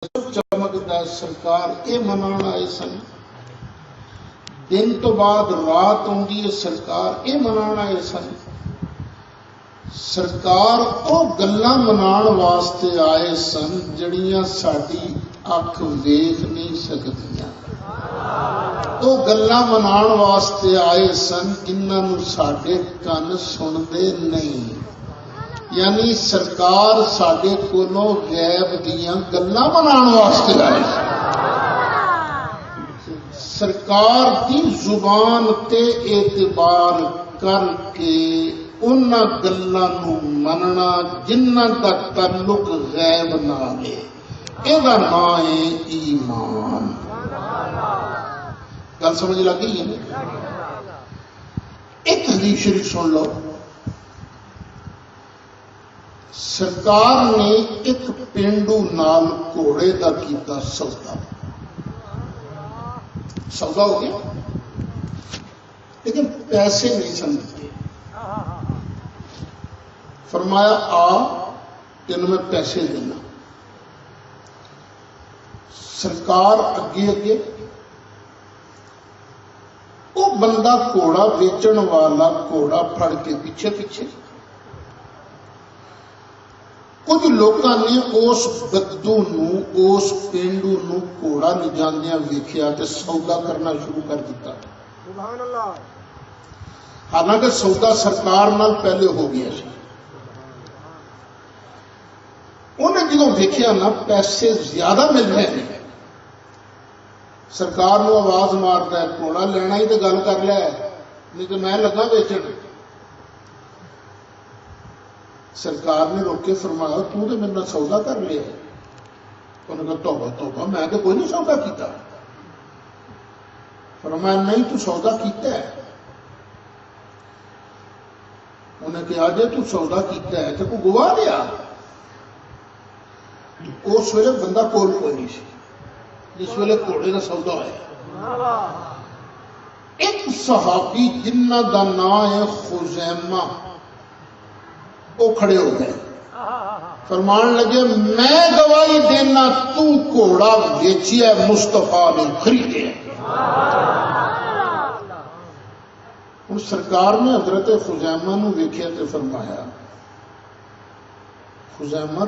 ਚਮਕਦਾ ਸਰਕਾਰ ਇਹ ਮਨਾਉਣ ਆਏ ਸਨ। ਦਿਨ ਤੋਂ ਬਾਅਦ ਰਾਤ ਆਉਂਦੀ ਹੈ, ਸਰਕਾਰ ਇਹ ਮਨਾਉਣ ਆਏ ਸਨ। ਸਰਕਾਰ ਉਹ ਗੱਲਾਂ ਮਨਾਉਣ ਵਾਸਤੇ ਆਏ ਸਨ ਜਿਹੜੀਆਂ ਸਾਡੀ ਅੱਖ ਵੇਖ ਨਹੀਂ ਸਕਦੀਆਂ। ਉਹ ਗੱਲਾਂ ਮਨਾਉਣ ਵਾਸਤੇ ਆਏ ਸਨ ਜਿਨ੍ਹਾਂ ਨੂੰ ਸਾਡੇ ਕੰਨ ਸੁਣਦੇ ਨਹੀਂ। یعنی سرکار ساڈے کولوں غیب دیاں گلاں مناਉਣ واسطے آئے سرکار دی زبان تے اعتبار کر کے انہاں گلاں نوں مننا جنہاں دا تعلق غیب نال ہے، ایدا نام ہے ایمان۔ گل سمجھ لگ گئی ہے؟ ایک حدیث شریف سن لو۔ سرکار نے ایک پینڈو نال گھوڑے کا کیتا سودا، سودا ہو گیا لیکن پیسے نہیں سن دیتے۔ فرمایا آ تینوں میں پیسے دینا۔ سرکار اگے اگے، وہ بندہ گھوڑا ویچن والا گھوڑا پھڑ کے پیچھے پیچھے۔ کچھ لوگوں نے اس بدو اس پینڈو گھوڑا نہیں جاندیاں ویکھیا تے سودا کرنا شروع کر دیتا۔ سبحان اللہ۔ حالانکہ سودا سرکار نال پہلے ہو گیا سی۔ انہیں جدوں ویکھیا نا پیسے زیادہ مل رہے ہیں، سرکار نو آواز مارتا ہے گھوڑا لینا ہی تو گل کر لیا ہے، نہیں تو میں لگا ویچن۔ سرکار نے روکے فرمایا تو میرے نال سودا کر لیا؟ انہوں نے کہا توبہ توبہ، میں تو کوئی نہیں سودا کیتا۔ فرمایا نہیں تو سودا کیتا ہے۔ انہیں کہا جے تو سودا کیتا ہے تو کوئی گواہ دیا۔ اس ویلے بندہ کول کوئی نہیں سی جس ویلے گھوڑے کا سودا ہوا۔ ایک صحابی جنہ دا نام ہے خزیمہ، وہ کھڑے ہو گئے، فرمان لگے میں گواہی دینا تو گھوڑا ویچیا مصطفیٰ نے خریدے۔ ہوں سرکار نے حضرت خزیمہ نو ویکھیا تے فرمایا خزیمہ